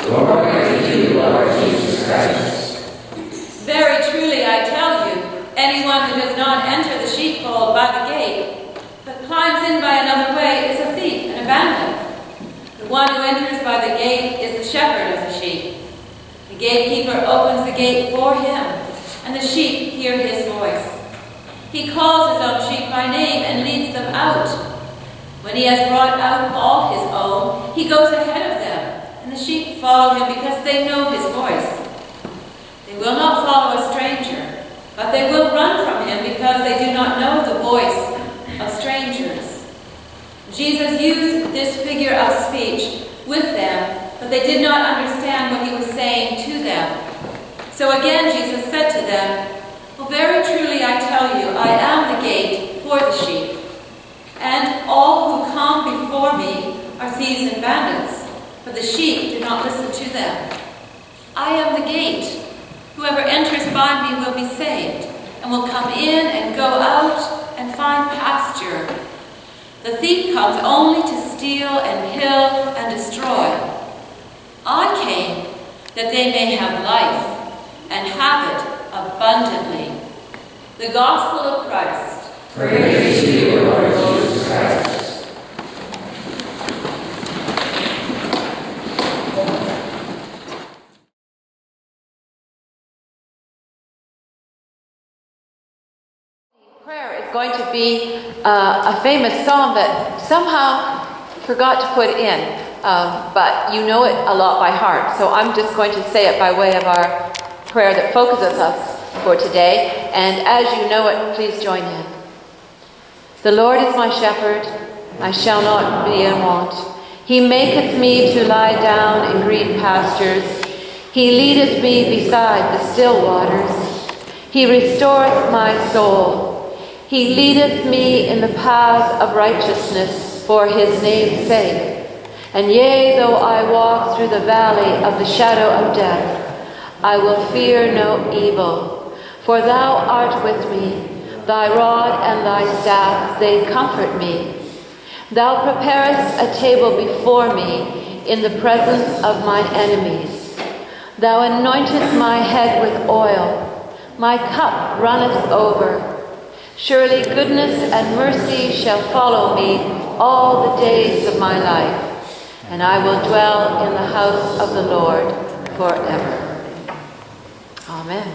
Glory to you, Lord Jesus Christ. Very truly I tell you, anyone who does not enter the sheepfold by the gate, but climbs in by another way, is a thief and a bandit. The one who enters by the gate is the shepherd of the sheep. The gatekeeper opens the gate for him, and the sheep hear his voice. He calls his own sheep by name and leads them out. When he has brought out all his own, he goes ahead of them, and the sheep follow him because they know his voice. They will not follow a stranger, but they will run from him because they do not know the voice of strangers. Jesus used this figure of speech with them, but they did not understand what he was saying to them. So again Jesus said to them, "Well, very truly I tell you, I am the gate for the sheep. And all who come before me are thieves and bandits, but the sheep do not listen to them. I am the gate. Whoever enters by me will be saved, and will come in and go out and find pasture. The thief comes only to steal and kill and destroy. I came that they may have life and have it abundantly." The Gospel of Christ. Praise to you, Lord Jesus Christ. Prayer is going to be a famous psalm that somehow forgot to put in, but you know it a lot by heart. So I'm just going to say it by way of our prayer that focuses us for today. And as you know it, please join in. The Lord is my shepherd, I shall not be in want. He maketh me to lie down in green pastures. He leadeth me beside the still waters. He restoreth my soul. He leadeth me in the paths of righteousness for his name's sake. And yea, though I walk through the valley of the shadow of death, I will fear no evil, for thou art with me. Thy rod and thy staff, they comfort me. Thou preparest a table before me in the presence of mine enemies. Thou anointest my head with oil. My cup runneth over. Surely goodness and mercy shall follow me all the days of my life, and I will dwell in the house of the Lord forever. Amen.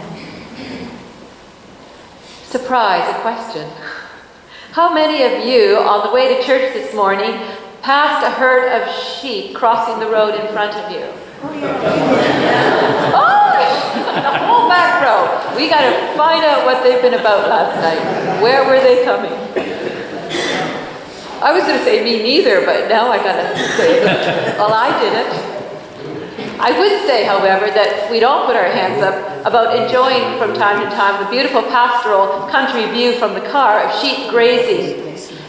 Surprise, a question. How many of you, on the way to church this morning, passed a herd of sheep crossing the road in front of you? Oh, the whole back row. We got to find out what they've been about last night. Where were they coming? I was going to say me neither, but now I got to say, well, I didn't. I would say, however, that we'd all put our hands up about enjoying from time to time the beautiful pastoral country view from the car of sheep grazing.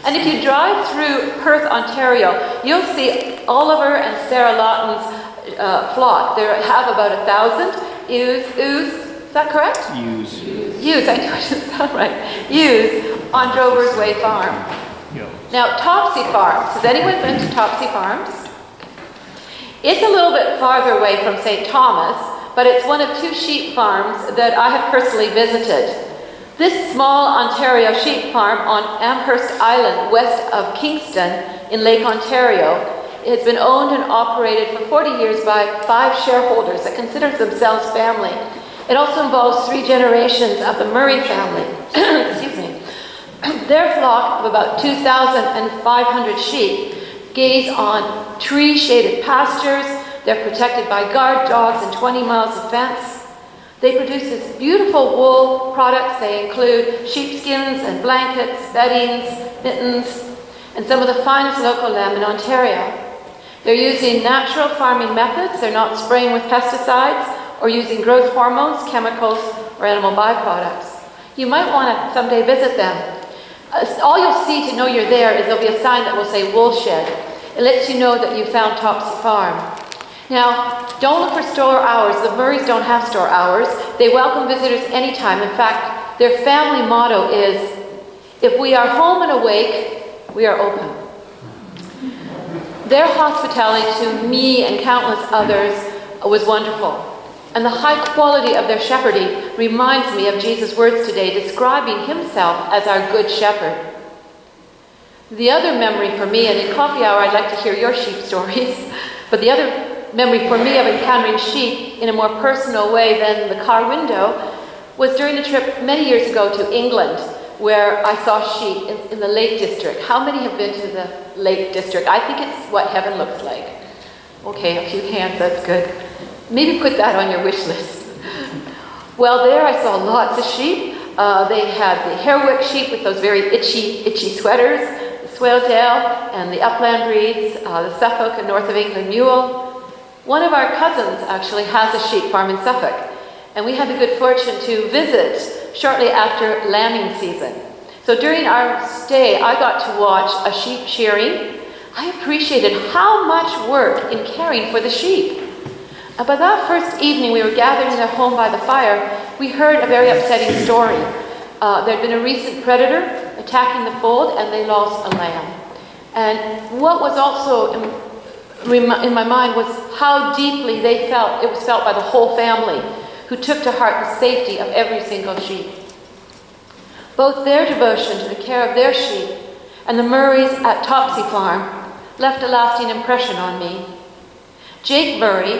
And if you drive through Perth, Ontario, you'll see Oliver and Sarah Lawton's flock. They have about 1,000 ewes. Is that correct? Ewes, I know it doesn't sound right. Ewes on Drover's Way Farm. Yeah. Now, Topsy Farms. Has anyone been to Topsy Farms? It's a little bit farther away from St. Thomas, but it's one of 2 sheep farms that I have personally visited. This small Ontario sheep farm on Amherst Island, west of Kingston in Lake Ontario, has been owned and operated for 40 years by 5 shareholders that consider themselves family. It also involves 3 generations of the Murray family. Excuse me. Their flock of about 2,500 sheep gaze on tree-shaded pastures. They're protected by guard dogs and 20 miles of fence. They produce this beautiful wool products. They include sheepskins and blankets, beddings, mittens, and some of the finest local lamb in Ontario. They're using natural farming methods. They're not spraying with pesticides or using growth hormones, chemicals, or animal byproducts. You might want to someday visit them. All you'll see to know you're there is there'll be a sign that will say Woolshed. It lets you know that you found Topsy Farm. Now, don't look for store hours. The Murrays don't have store hours. They welcome visitors anytime. In fact, their family motto is, if we are home and awake, we are open. Their hospitality to me and countless others was wonderful. And the high quality of their shepherding reminds me of Jesus' words today, describing himself as our good shepherd. The other memory for me, and in coffee hour I'd like to hear your sheep stories, but the other memory for me of encountering sheep in a more personal way than the car window was during a trip many years ago to England, where I saw sheep in the Lake District. How many have been to the Lake District? I think it's what heaven looks like. Okay, a few hands, that's good. Maybe put that on your wish list. Well, there I saw lots of sheep. They had the Hairwick sheep with those very itchy sweaters, the Swaledale and the upland breeds, the Suffolk and North of England mule. One of our cousins actually has a sheep farm in Suffolk, and we had the good fortune to visit shortly after lambing season. So during our stay, I got to watch a sheep shearing. I appreciated how much work in caring for the sheep. But that first evening we were gathered in their home by the fire, we heard a very upsetting story. There'd been a recent predator attacking the fold, and they lost a lamb. And what was also in my mind was how deeply they felt, it was felt by the whole family, who took to heart the safety of every single sheep. Both their devotion to the care of their sheep and the Murrays at Topsy Farm left a lasting impression on me. Jake Murray,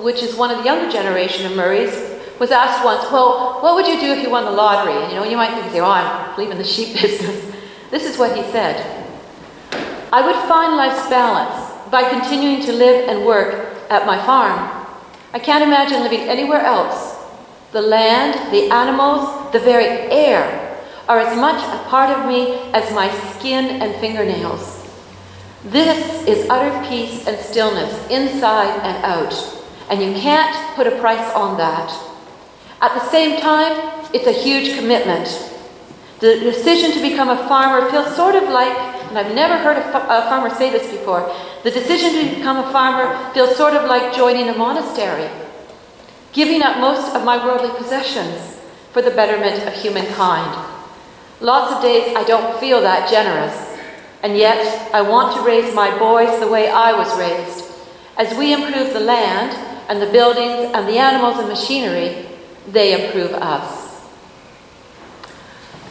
which is one of the younger generation of Murrays, was asked once, well, what would you do if you won the lottery? And, you might think, oh, I'm leaving the sheep business. This is what he said. I would find life's balance by continuing to live and work at my farm. I can't imagine living anywhere else. The land, the animals, the very air are as much a part of me as my skin and fingernails. This is utter peace and stillness inside and out, and you can't put a price on that. At the same time, it's a huge commitment. The decision to become a farmer feels sort of like, and I've never heard a farmer say this before, the decision to become a farmer feels sort of like joining a monastery, giving up most of my worldly possessions for the betterment of humankind. Lots of days I don't feel that generous. And yet, I want to raise my boys the way I was raised. As we improve the land and the buildings and the animals and machinery, they improve us.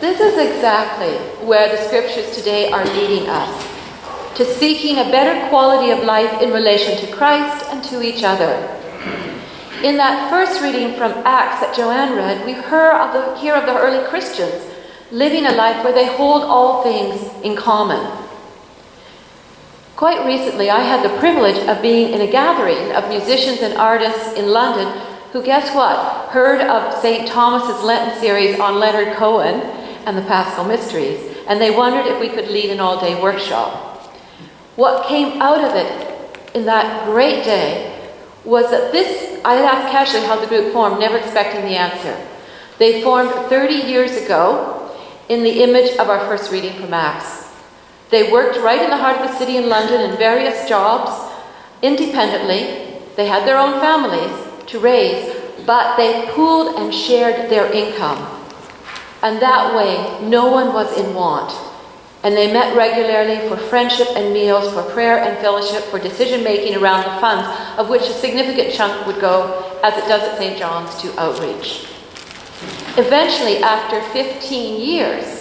This is exactly where the scriptures today are leading us, to seeking a better quality of life in relation to Christ and to each other. In that first reading from Acts that Joanne read, we hear of the early Christians living a life where they hold all things in common. Quite recently, I had the privilege of being in a gathering of musicians and artists in London who, guess what, heard of St. Thomas's Lenten series on Leonard Cohen and the Paschal Mysteries, and they wondered if we could lead an all-day workshop. What came out of it in that great day was that I had asked casually how the group formed, never expecting the answer. They formed 30 years ago in the image of our first reading from Acts. They worked right in the heart of the city in London in various jobs, independently. They had their own families to raise, but they pooled and shared their income. And that way, no one was in want. And they met regularly for friendship and meals, for prayer and fellowship, for decision-making around the funds, of which a significant chunk would go, as it does at St. John's, to outreach. Eventually, after 15 years,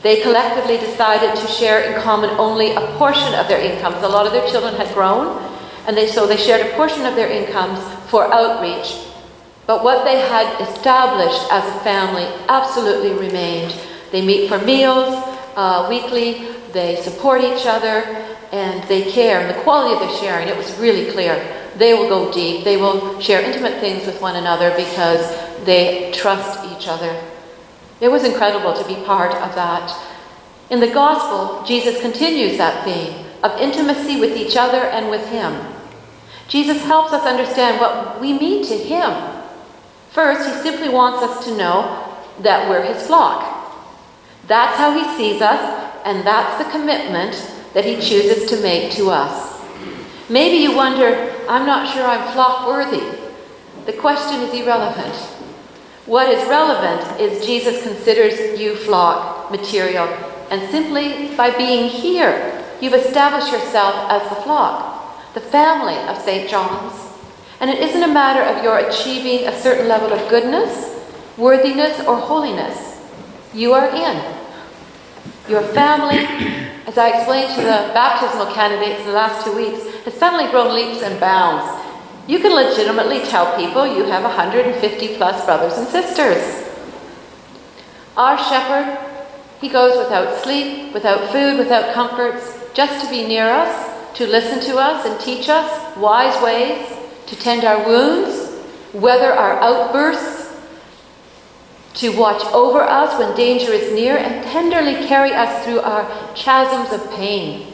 they collectively decided to share in common only a portion of their incomes. A lot of their children had grown, and so they shared a portion of their incomes for outreach. But what they had established as a family absolutely remained. They meet for meals weekly, they support each other, and they care. And the quality of their sharing, it was really clear. They will go deep. They will share intimate things with one another because they trust each other. It was incredible to be part of that. In the gospel, Jesus continues that theme of intimacy with each other and with him. Jesus helps us understand what we mean to him. First, he simply wants us to know that we're his flock. That's how he sees us, and that's the commitment that he chooses to make to us. Maybe you wonder, I'm not sure I'm flock worthy. The question is irrelevant. What is relevant is Jesus considers you flock material, and simply by being here, you've established yourself as the flock, the family of St. John's. And it isn't a matter of your achieving a certain level of goodness, worthiness, or holiness. You are in. Your family, as I explained to the baptismal candidates in the last 2 weeks, has suddenly grown leaps and bounds. You can legitimately tell people you have 150 plus brothers and sisters. Our shepherd, he goes without sleep, without food, without comforts, just to be near us, to listen to us and teach us wise ways, to tend our wounds, weather our outbursts, to watch over us when danger is near, and tenderly carry us through our chasms of pain.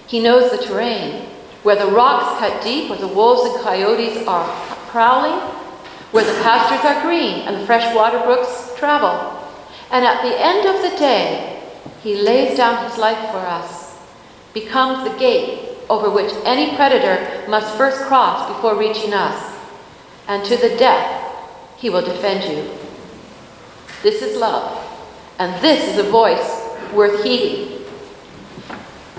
He knows the terrain, where the rocks cut deep, where the wolves and coyotes are prowling, where the pastures are green and the fresh water brooks travel. And at the end of the day, he lays down his life for us, becomes the gate over which any predator must first cross before reaching us. And to the death, he will defend you. This is love, and this is a voice worth heeding.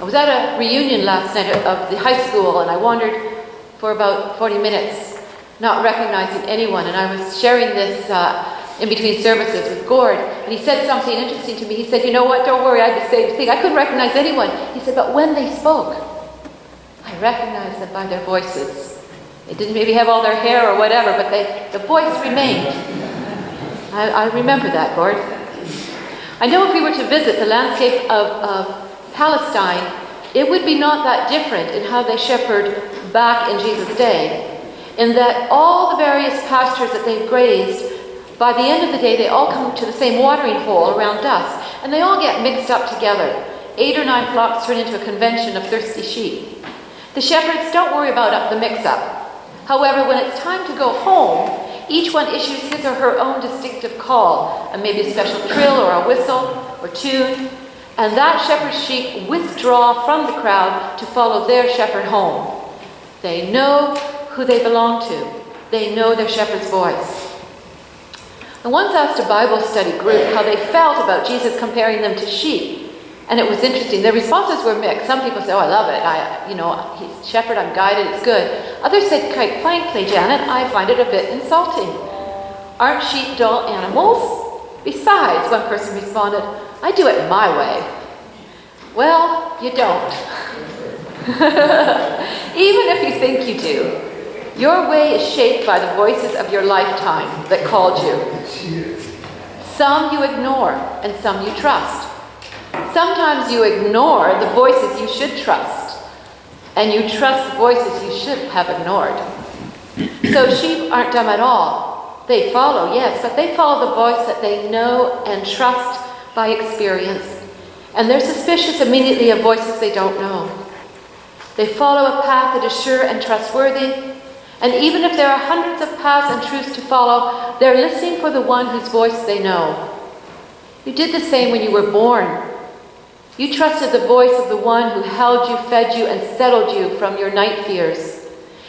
I was at a reunion last night of the high school, and I wandered for about 40 minutes, not recognizing anyone, and I was sharing this in between services with Gord, and he said something interesting to me. He said, "You know what, don't worry, I had the same thing. I couldn't recognize anyone." He said, "But when they spoke, I recognized them by their voices. They didn't maybe have all their hair or whatever, but the voice remained." I remember that, Gord. I know if we were to visit the landscape of Palestine, it would be not that different in how they shepherd back in Jesus' day, in that all the various pastures that they've grazed, by the end of the day, they all come to the same watering hole around dusk, and they all get mixed up together. 8 or 9 flocks turn into a convention of thirsty sheep. The shepherds don't worry about the mix-up. However, when it's time to go home, each one issues his or her own distinctive call, and maybe a special trill or a whistle or tune, and that shepherd's sheep withdraw from the crowd to follow their shepherd home. They know who they belong to. They know their shepherd's voice. I once asked a Bible study group how they felt about Jesus comparing them to sheep. And it was interesting. Their responses were mixed. Some people say, "Oh, I love it. He's shepherd, I'm guided, it's good." Others said, "Quite frankly, Janet, I find it a bit insulting. Aren't sheep dull animals? Besides," one person responded, "I do it my way." Well, you don't. Even if you think you do, your way is shaped by the voices of your lifetime that called you. Some you ignore and some you trust. Sometimes you ignore the voices you should trust, and you trust the voices you should have ignored. So sheep aren't dumb at all. They follow, yes, but they follow the voice that they know and trust by experience. And they're suspicious immediately of voices they don't know. They follow a path that is sure and trustworthy, and even if there are hundreds of paths and truths to follow, they're listening for the one whose voice they know. You did the same when you were born. You trusted the voice of the one who held you, fed you, and settled you from your night fears.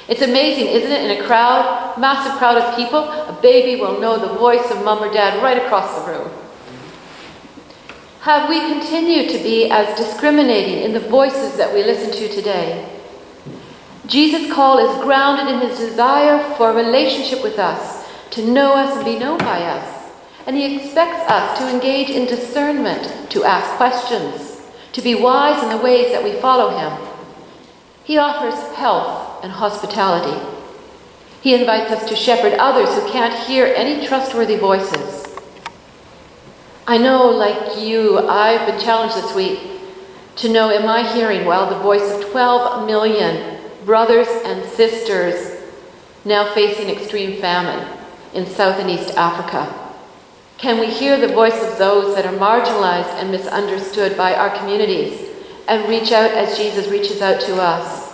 It's amazing, isn't it? In a crowd, massive crowd of people, a baby will know the voice of mom or dad right across the room. Have we continued to be as discriminating in the voices that we listen to today? Jesus' call is grounded in his desire for a relationship with us, to know us and be known by us. And he expects us to engage in discernment, to ask questions, to be wise in the ways that we follow him. He offers health and hospitality. He invites us to shepherd others who can't hear any trustworthy voices. I know, like you, I've been challenged this week to know, am I hearing well the voice of 12 million brothers and sisters now facing extreme famine in South and East Africa? Can we hear the voice of those that are marginalized and misunderstood by our communities and reach out as Jesus reaches out to us?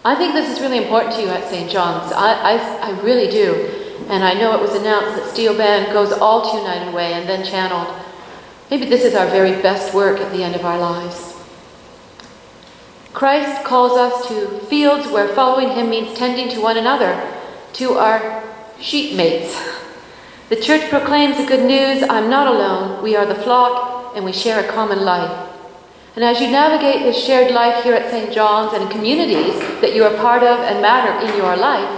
I think this is really important to you at St. John's. I really do. And I know it was announced that Steel Band goes all to United Way and then channeled. Maybe this is our very best work at the end of our lives. Christ calls us to fields where following him means tending to one another, to our sheep mates. The church proclaims the good news, I'm not alone, we are the flock, and we share a common life. And as you navigate this shared life here at St. John's and in communities that you are part of and matter in your life,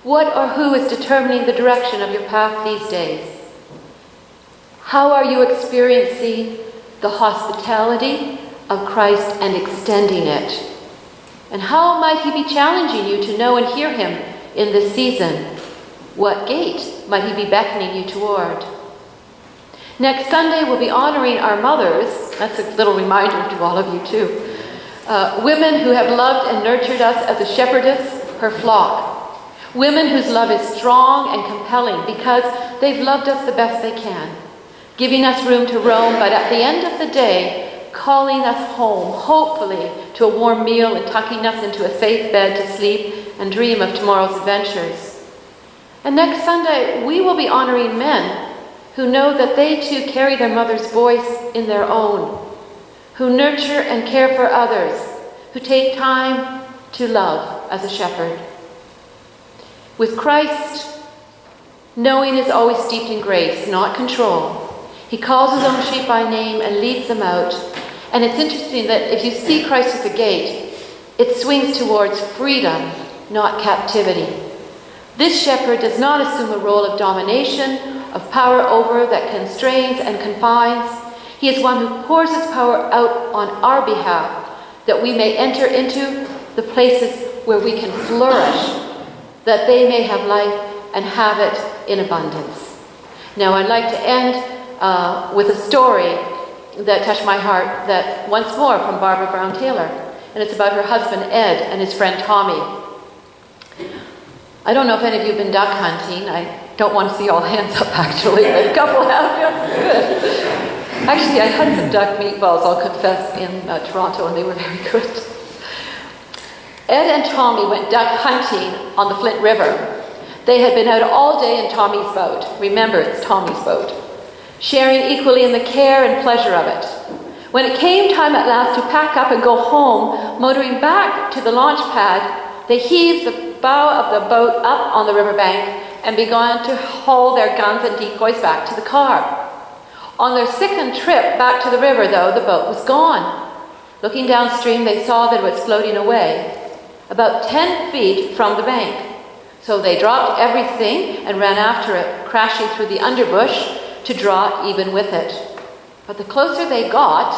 What or who is determining the direction of your path these days? How are you experiencing the hospitality of Christ and extending it? And how might he be challenging you to know and hear him in this season? What gate might he be beckoning you toward? Next Sunday, we'll be honoring our mothers. That's a little reminder to all of you, too. Women who have loved and nurtured us as a shepherdess, her flock. Women whose love is strong and compelling because they've loved us the best they can, giving us room to roam, but at the end of the day, calling us home, hopefully, to a warm meal and tucking us into a safe bed to sleep and dream of tomorrow's adventures. And next Sunday, we will be honoring men who know that they too carry their mother's voice in their own, who nurture and care for others, who take time to love as a shepherd. With Christ, knowing is always steeped in grace, not control. He calls his own sheep by name and leads them out. And it's interesting that if you see Christ as a gate, it swings towards freedom, not captivity. This shepherd does not assume a role of domination, of power over that constrains and confines. He is one who pours his power out on our behalf, that we may enter into the places where we can flourish, that they may have life and have it in abundance. Now, I'd like to end with a story that touched my heart, that once more from Barbara Brown Taylor, and it's about her husband Ed and his friend Tommy. I don't know if any of you have been duck hunting. I don't want to see all hands up, actually, but a couple have. Yes, good. Actually, I had some duck meatballs, I'll confess, in Toronto, and they were very good. Ed and Tommy went duck hunting on the Flint River. They had been out all day in Tommy's boat. Remember, it's Tommy's boat. Sharing equally in the care and pleasure of it. When it came time at last to pack up and go home, motoring back to the launch pad, they heaved the bow of the boat up on the riverbank and began to haul their guns and decoys back to the car. On their second trip back to the river, though, the boat was gone. Looking downstream, they saw that it was floating away, about 10 feet from the bank. So they dropped everything and ran after it, crashing through the underbush to draw even with it. But the closer they got,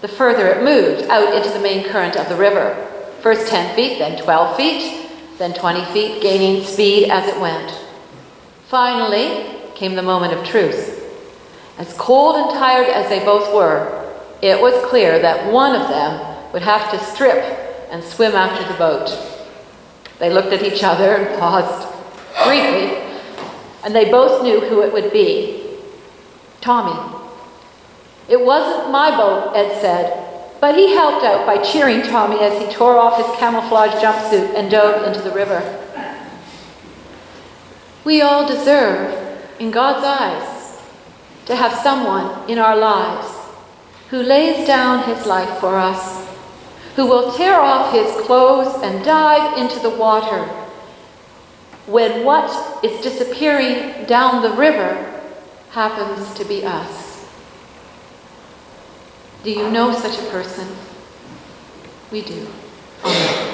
the further it moved out into the main current of the river. First 10 feet, then 12 feet, then 20 feet, gaining speed as it went. Finally came the moment of truth. As cold and tired as they both were, it was clear that one of them would have to strip and swim after the boat. They looked at each other and paused briefly, and they both knew who it would be. Tommy. It wasn't my boat, Ed said, but he helped out by cheering Tommy as he tore off his camouflage jumpsuit and dove into the river. We all deserve, in God's eyes, to have someone in our lives who lays down his life for us, who will tear off his clothes and dive into the water when what is disappearing down the river happens to be us. Do you know such a person? We do. Amen.